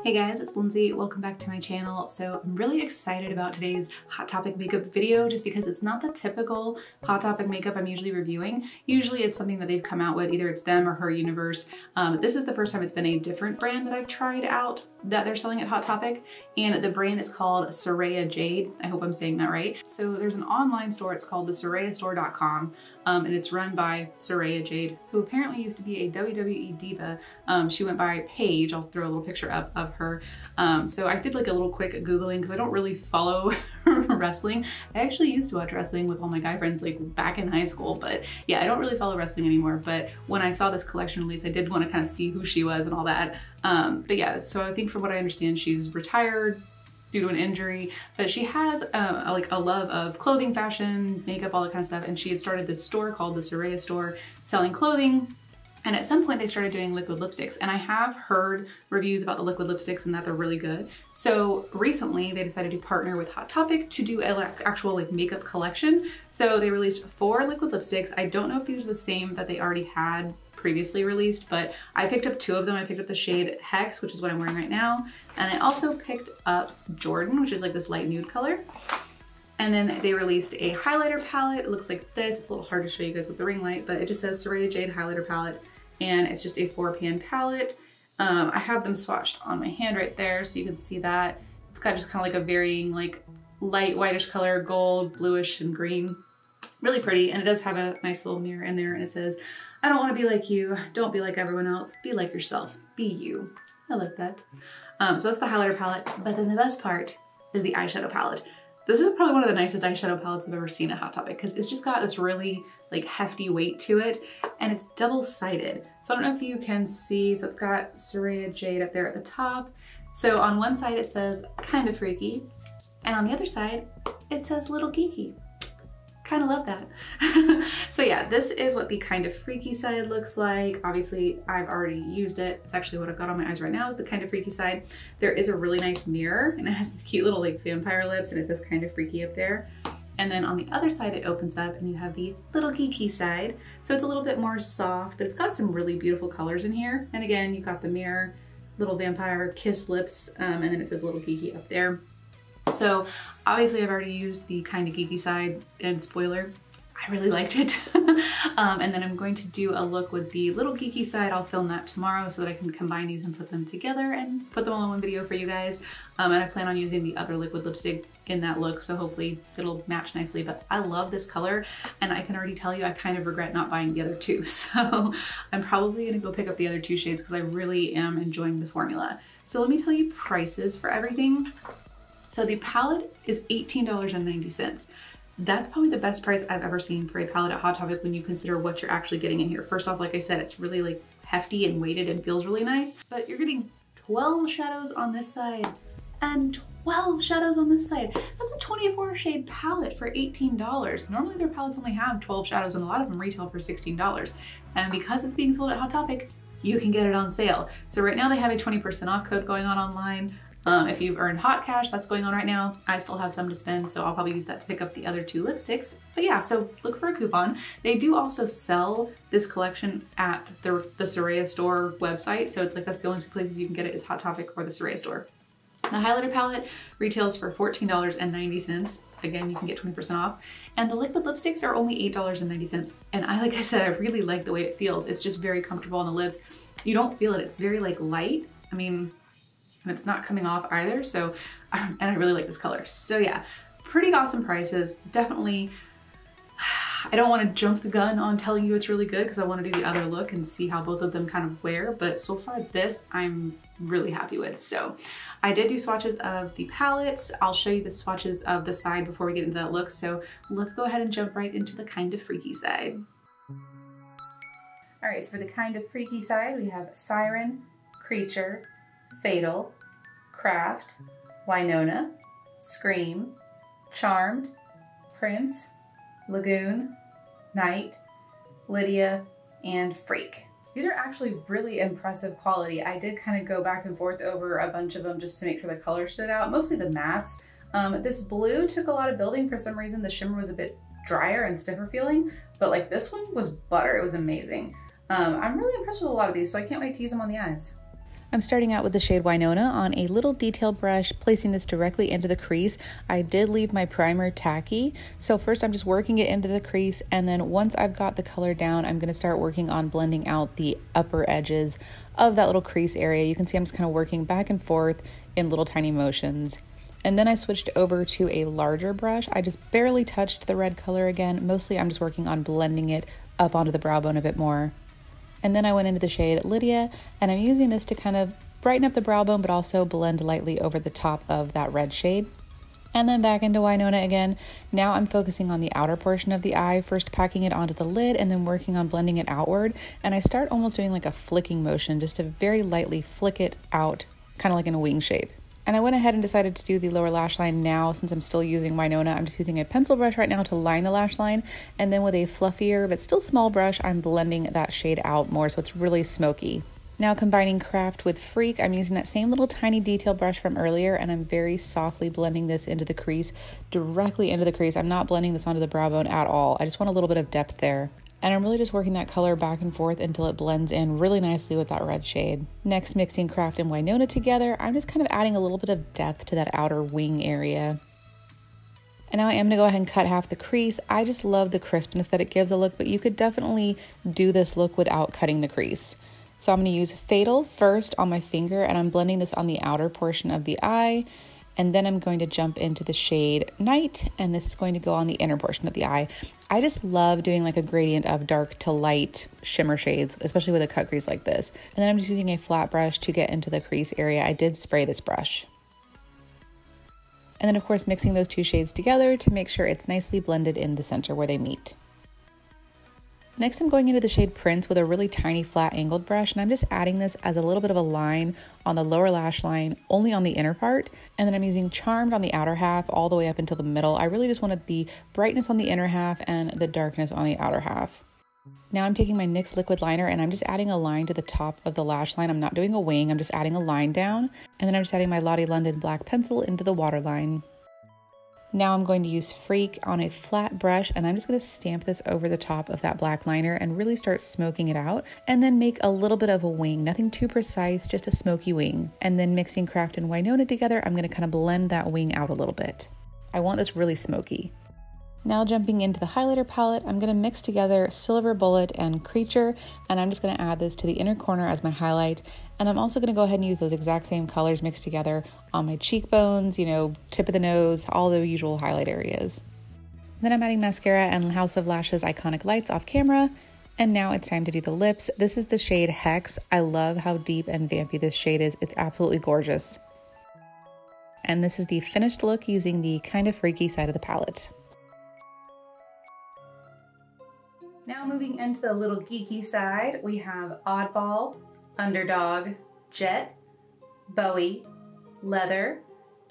Hey guys, it's Lindsay. Welcome back to my channel. So I'm really excited about today's Hot Topic makeup video just because it's not the typical Hot Topic makeup I'm usually reviewing. Usually it's something that they've come out with, either it's them or her universe. This is the first time it's been a different brand that I've tried out that they're selling at Hot Topic, and the brand is called Saraya Jade. I hope I'm saying that right. So there's an online store, it's called the sarayastore.com, and it's run by Saraya Jade, who apparently used to be a WWE Diva. She went by Paige. I'll throw a little picture up of her. So I did like a little quick Googling because I don't really follow wrestling. I actually used to watch wrestling with all my guy friends like back in high school, but yeah, I don't really follow wrestling anymore. But when I saw this collection release, I did want to kind of see who she was and all that. But yeah, so I think from what I understand, she's retired due to an injury, but she has like a love of clothing, fashion, makeup, all that kind of stuff. And she had started this store called the Saraya Store selling clothing. And at some point they started doing liquid lipsticks, and I have heard reviews about the liquid lipsticks and that they're really good. So recently they decided to partner with Hot Topic to do an actual like makeup collection. So they released 4 liquid lipsticks. I don't know if these are the same that they already had previously released, but I picked up 2 of them. I picked up the shade Hex, which is what I'm wearing right now. And I also picked up Jordan, which is like this light nude color. And then they released a highlighter palette. It looks like this. It's a little hard to show you guys with the ring light, but it just says Saraya Jade Highlighter Palette. And it's just a 4-pan palette. I have them swatched on my hand right there, so you can see that. It's got just kind of like a varying like light whitish color, gold, bluish, and green. Really pretty, and it does have a nice little mirror in there, and it says, "I don't want to be like you. Don't be like everyone else. Be like yourself. Be you." I like that. So that's the highlighter palette, but then the best part is the eyeshadow palette. This is probably one of the nicest eyeshadow palettes I've ever seen at Hot Topic because it's just got this really like hefty weight to it, and it's double-sided. So I don't know if you can see, so it's got Saraya Jade up there at the top. So on one side it says kind of freaky, and on the other side it says little geeky. Kind of love that. So yeah, this is what the kind of freaky side looks like. Obviously I've already used it. It's actually what I've got on my eyes right now is the kind of freaky side. There is a really nice mirror, and it has this cute little like vampire lips, and it says kind of freaky up there. And then on the other side it opens up and you have the little geeky side. So it's a little bit more soft, but it's got some really beautiful colors in here. And again, you've got the mirror, little vampire kiss lips, and then it says little geeky up there. So obviously I've already used the kind of geeky side, and spoiler, I really liked it. And then I'm going to do a look with the little geeky side. I'll film that tomorrow so that I can combine these and put them together and put them all in one video for you guys. And I plan on using the other liquid lipstick in that look, so hopefully it'll match nicely. But I love this color, and I can already tell you I kind of regret not buying the other 2. So I'm probably gonna go pick up the other 2 shades because I really am enjoying the formula. So let me tell you prices for everything. So the palette is $18.90. That's probably the best price I've ever seen for a palette at Hot Topic when you consider what you're actually getting in here. First off, like I said, it's really like hefty and weighted and feels really nice, but you're getting 12 shadows on this side and 12 shadows on this side. That's a 24 shade palette for $18. Normally their palettes only have 12 shadows, and a lot of them retail for $16. And because it's being sold at Hot Topic, you can get it on sale. So right now they have a 20% off code going on online. If you've earned hot cash, that's going on right now. I still have some to spend, so I'll probably use that to pick up the other 2 lipsticks. But yeah, so look for a coupon. They do also sell this collection at the Saraya Store website, so it's like that's the only 2 places you can get it is Hot Topic or the Saraya Store. The highlighter palette retails for $14.90. Again, you can get 20% off. And the liquid lipsticks are only $8.90. And like I said, I really like the way it feels. It's just very comfortable on the lips. You don't feel it. It's very like light. I mean, and it's not coming off either. So, and I really like this color. So yeah, pretty awesome prices. Definitely, I don't want to jump the gun on telling you it's really good because I want to do the other look and see how both of them kind of wear. But so far this I'm really happy with. So I did do swatches of the palettes. I'll show you the swatches of the side before we get into that look. So let's go ahead and jump right into the kind of freaky side. All right, so for the kind of freaky side, we have Siren, Creature, Fatal, Craft, Winona, Scream, Charmed, Prince, Lagoon, Night, Lydia, and Freak. These are actually really impressive quality. I did kind of go back and forth over a bunch of them just to make sure the color stood out, mostly the mattes. This blue took a lot of building. For some reason, the shimmer was a bit drier and stiffer feeling, but like this one was butter. It was amazing. I'm really impressed with a lot of these, so I can't wait to use them on the eyes. I'm starting out with the shade Winona on a little detail brush, placing this directly into the crease. I did leave my primer tacky, so first I'm just working it into the crease, and then once I've got the color down, I'm going to start working on blending out the upper edges of that little crease area. You can see I'm just kind of working back and forth in little tiny motions. And then I switched over to a larger brush. I just barely touched the red color again. Mostly I'm just working on blending it up onto the brow bone a bit more. And then I went into the shade Lydia, and I'm using this to kind of brighten up the brow bone, but also blend lightly over the top of that red shade. And then back into Winona again. Now I'm focusing on the outer portion of the eye, first packing it onto the lid and then working on blending it outward. And I start almost doing like a flicking motion, just to very lightly flick it out, kind of like in a wing shape. And I went ahead and decided to do the lower lash line now. Since I'm still using Winona, I'm just using a pencil brush right now to line the lash line. And then with a fluffier but still small brush, I'm blending that shade out more so it's really smoky. Now combining Craft with Freak, I'm using that same little tiny detail brush from earlier, and I'm very softly blending this into the crease, directly into the crease. I'm not blending this onto the brow bone at all. I just want a little bit of depth there. And I'm really just working that color back and forth until it blends in really nicely with that red shade. Next, mixing Craft and Winona together, I'm just kind of adding a little bit of depth to that outer wing area. And now I am gonna go ahead and cut half the crease. I just love the crispness that it gives a look, but you could definitely do this look without cutting the crease. So I'm gonna use Fatal first on my finger, and I'm blending this on the outer portion of the eye. And then I'm going to jump into the shade Night, and this is going to go on the inner portion of the eye. I just love doing like a gradient of dark to light shimmer shades, especially with a cut crease like this. And then I'm just using a flat brush to get into the crease area. I did spray this brush. And then of course mixing those two shades together to make sure it's nicely blended in the center where they meet. Next, I'm going into the shade Prince with a really tiny flat angled brush, and I'm just adding this as a little bit of a line on the lower lash line, only on the inner part. And then I'm using Charmed on the outer half all the way up until the middle. I really just wanted the brightness on the inner half and the darkness on the outer half. Now I'm taking my NYX liquid liner, and I'm just adding a line to the top of the lash line. I'm not doing a wing, I'm just adding a line down. And then I'm just adding my Lottie London black pencil into the waterline. Now I'm going to use Freak on a flat brush, and I'm just going to stamp this over the top of that black liner and really start smoking it out, and then make a little bit of a wing, nothing too precise, just a smoky wing. And then mixing Craft and Winona together, I'm going to kind of blend that wing out a little bit. I want this really smoky. Now jumping into the highlighter palette, I'm going to mix together Silver Bullet and Creature, and I'm just going to add this to the inner corner as my highlight. And I'm also going to go ahead and use those exact same colors mixed together on my cheekbones, you know, tip of the nose, all the usual highlight areas. Then I'm adding mascara and House of Lashes Iconic Lights off camera. And now it's time to do the lips. This is the shade Hex. I love how deep and vampy this shade is. It's absolutely gorgeous. And this is the finished look using the kind of freaky side of the palette. Now moving into the little geeky side, we have Oddball, Underdog, Jet, Bowie, Leather,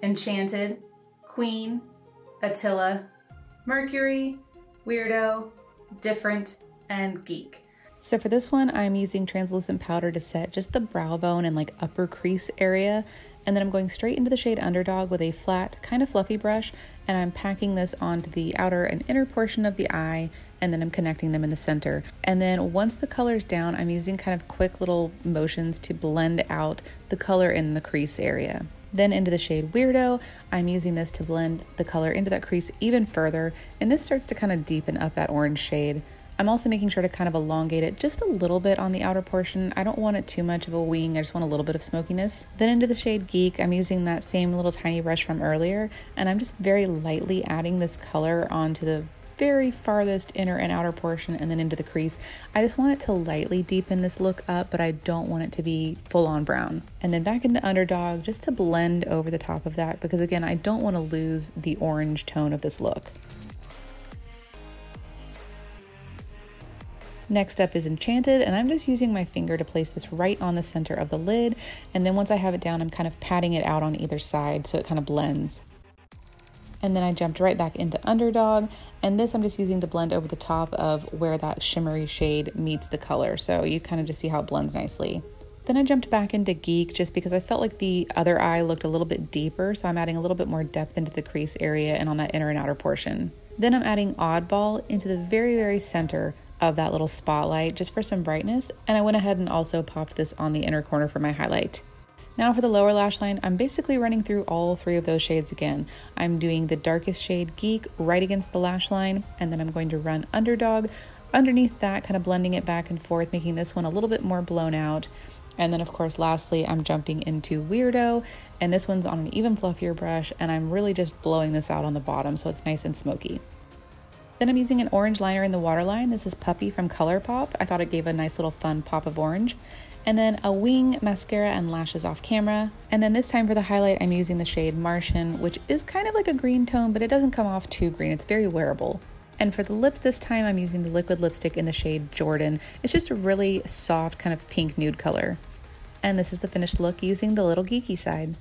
Enchanted, Queen, Attila, Mercury, Weirdo, Different, and Geek. So for this one, I'm using translucent powder to set just the brow bone and like upper crease area. And then I'm going straight into the shade Underdog with a flat, kind of fluffy brush, and I'm packing this onto the outer and inner portion of the eye, and then I'm connecting them in the center. And then once the color's down, I'm using kind of quick little motions to blend out the color in the crease area. Then into the shade Weirdo, I'm using this to blend the color into that crease even further, and this starts to kind of deepen up that orange shade. I'm also making sure to kind of elongate it just a little bit on the outer portion. I don't want it too much of a wing, I just want a little bit of smokiness. Then into the shade Geek, I'm using that same little tiny brush from earlier, and I'm just very lightly adding this color onto the very farthest inner and outer portion and then into the crease. I just want it to lightly deepen this look up, but I don't want it to be full on brown. And then back into Underdog just to blend over the top of that, because again, I don't want to lose the orange tone of this look. Next up is Enchanted, and I'm just using my finger to place this right on the center of the lid, and then once I have it down, I'm kind of patting it out on either side so it kind of blends. And then I jumped right back into Underdog, and this I'm just using to blend over the top of where that shimmery shade meets the color, so you kind of just see how it blends nicely. Then I jumped back into Geek just because I felt like the other eye looked a little bit deeper, so I'm adding a little bit more depth into the crease area and on that inner and outer portion. Then I'm adding Oddball into the very, very center of that little spotlight just for some brightness, and I went ahead and also popped this on the inner corner for my highlight. Now for the lower lash line, I'm basically running through all 3 of those shades again. I'm doing the darkest shade Geek right against the lash line, and then I'm going to run Underdog underneath that, kind of blending it back and forth, making this one a little bit more blown out. And then of course, lastly, I'm jumping into Weirdo, and this one's on an even fluffier brush, and I'm really just blowing this out on the bottom so it's nice and smoky. Then I'm using an orange liner in the waterline. This is Puppy from ColourPop. I thought it gave a nice little fun pop of orange. And then a wing, mascara, and lashes off camera. And then this time for the highlight, I'm using the shade Martian, which is kind of like a green tone, but it doesn't come off too green. It's very wearable. And for the lips this time, I'm using the liquid lipstick in the shade Jordan. It's just a really soft kind of pink nude color. And this is the finished look using the little geeky side.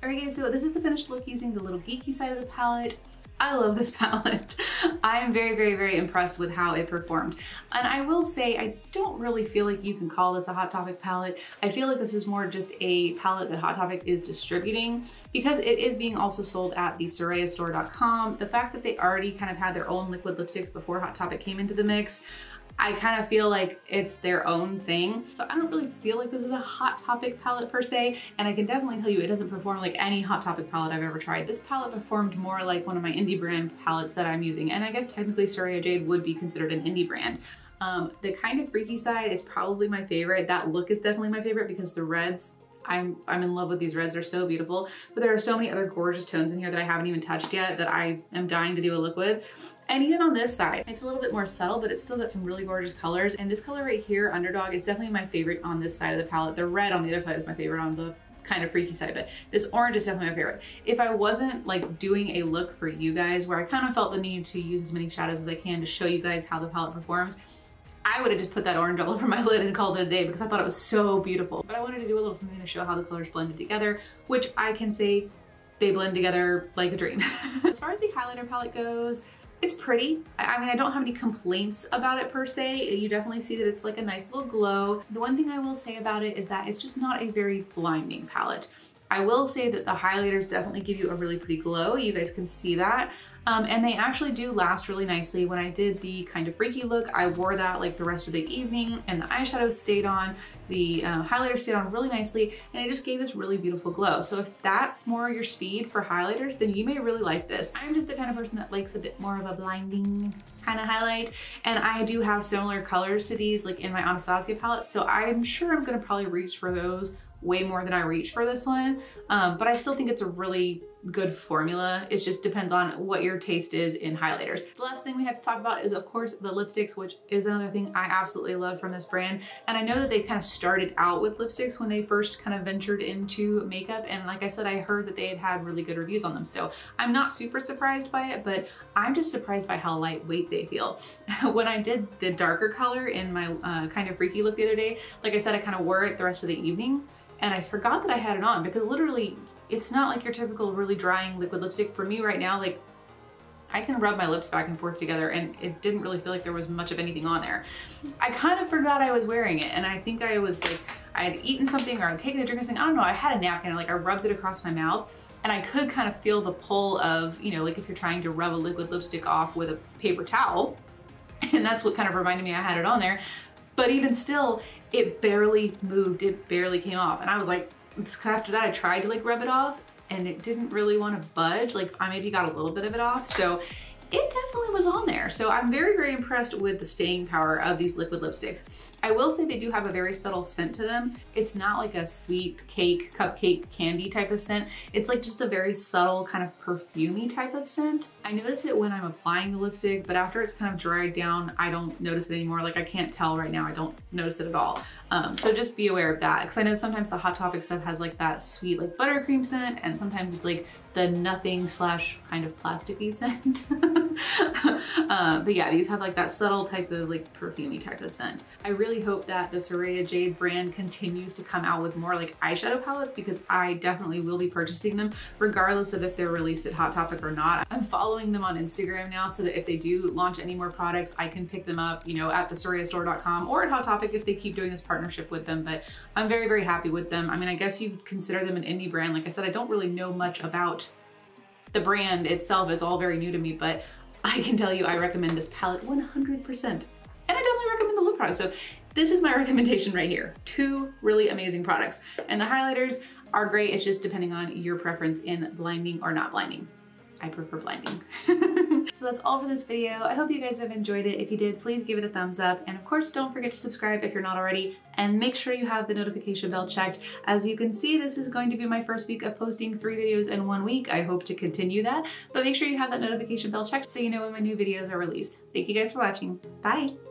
Alright guys, so this is the finished look using the little geeky side of the palette. I love this palette. I am very impressed with how it performed. And I will say, I don't really feel like you can call this a Hot Topic palette. I feel like this is more just a palette that Hot Topic is distributing because it is being also sold at the sarayastore.com. The fact that they already kind of had their own liquid lipsticks before Hot Topic came into the mix, I kind of feel like it's their own thing. So I don't really feel like this is a Hot Topic palette per se, and I can definitely tell you it doesn't perform like any Hot Topic palette I've ever tried. This palette performed more like one of my indie brand palettes that I'm using, and I guess technically Saraya Jade would be considered an indie brand. The Kind of Freaky side is probably my favorite. That look is definitely my favorite because the reds, I'm in love with these reds. They're so beautiful, but there are so many other gorgeous tones in here that I haven't even touched yet that I am dying to do a look with. And even on this side, it's a little bit more subtle, but it's still got some really gorgeous colors. And this color right here, Underdog, is definitely my favorite on this side of the palette. The red on the other side is my favorite on the Kind of Freaky side, but this orange is definitely my favorite. If I wasn't like doing a look for you guys where I kind of felt the need to use as many shadows as I can to show you guys how the palette performs, I would have just put that orange all over my lid and called it a day because I thought it was so beautiful. But I wanted to do a little something to show how the colors blended together, which I can say they blend together like a dream. As far as the highlighter palette goes, it's pretty. I mean, I don't have any complaints about it per se. You definitely see that it's like a nice little glow. The one thing I will say about it is that it's just not a very blinding palette. I will say that the highlighters definitely give you a really pretty glow. You guys can see that. And they actually do last really nicely. When I did the Kind of Freaky look, I wore that like the rest of the evening, and the eyeshadow stayed on, the highlighter stayed on really nicely, and it just gave this really beautiful glow. So if that's more your speed for highlighters, then you may really like this. I'm just the kind of person that likes a bit more of a blinding kind of highlight, and I do have similar colors to these like in my Anastasia palette, so I'm sure I'm gonna probably reach for those way more than I reach for this one, but I still think it's a really good formula. It just depends on what your taste is in highlighters. The last thing we have to talk about is of course the lipsticks, which is another thing I absolutely love from this brand. And I know that they kind of started out with lipsticks when they first kind of ventured into makeup, and like I said, I heard that they had really good reviews on them, so I'm not super surprised by it, but I'm just surprised by how lightweight they feel. When I did the darker color in my Kind of Freaky look the other day, like I said, I kind of wore it the rest of the evening, and I forgot that I had it on because literally it's not like your typical really drying liquid lipstick. For me right now, like I can rub my lips back and forth together and it didn't really feel like there was much of anything on there. I kind of forgot I was wearing it, and I think I was like, I had eaten something or I'd taken a drink or something. I don't know, I had a napkin and like I rubbed it across my mouth, and I could kind of feel the pull of, you know, like if you're trying to rub a liquid lipstick off with a paper towel, and that's what kind of reminded me I had it on there. But even still, it barely moved, it barely came off. And I was like, after that I tried to like rub it off and it didn't really want to budge. Like I maybe got a little bit of it off. So it definitely was on there. So I'm very impressed with the staying power of these liquid lipsticks. I will say they do have a very subtle scent to them. It's not like a sweet cake, cupcake, candy type of scent. It's like just a very subtle kind of perfumey type of scent. I notice it when I'm applying the lipstick, but after it's kind of dried down, I don't notice it anymore. Like I can't tell right now, I don't notice it at all. So just be aware of that, because I know sometimes the Hot Topic stuff has like that sweet like buttercream scent, and sometimes it's like the nothing slash kind of plasticky scent. But yeah, these have like that subtle type of like perfumey type of scent. I really hope that the Saraya Jade brand continues to come out with more like eyeshadow palettes, because I definitely will be purchasing them regardless of if they're released at Hot Topic or not. I'm following them on Instagram now so that if they do launch any more products, I can pick them up, you know, at the sarayastore.com or at Hot Topic if they keep doing this partnership with them. But I'm very happy with them. I mean, I guess you consider them an indie brand. Like I said, I don't really know much about the brand itself. It's all very new to me, but I can tell you I recommend this palette 100%. And I definitely recommend the lip product. So This is my recommendation right here. 2 really amazing products. And the highlighters are great. It's just depending on your preference in blinding or not blinding. I prefer blinding. So that's all for this video. I hope you guys have enjoyed it. If you did, please give it a thumbs up. And of course, don't forget to subscribe if you're not already, and make sure you have the notification bell checked. As you can see, this is going to be my first week of posting 3 videos in 1 week. I hope to continue that, but make sure you have that notification bell checked so you know when my new videos are released. Thank you guys for watching. Bye.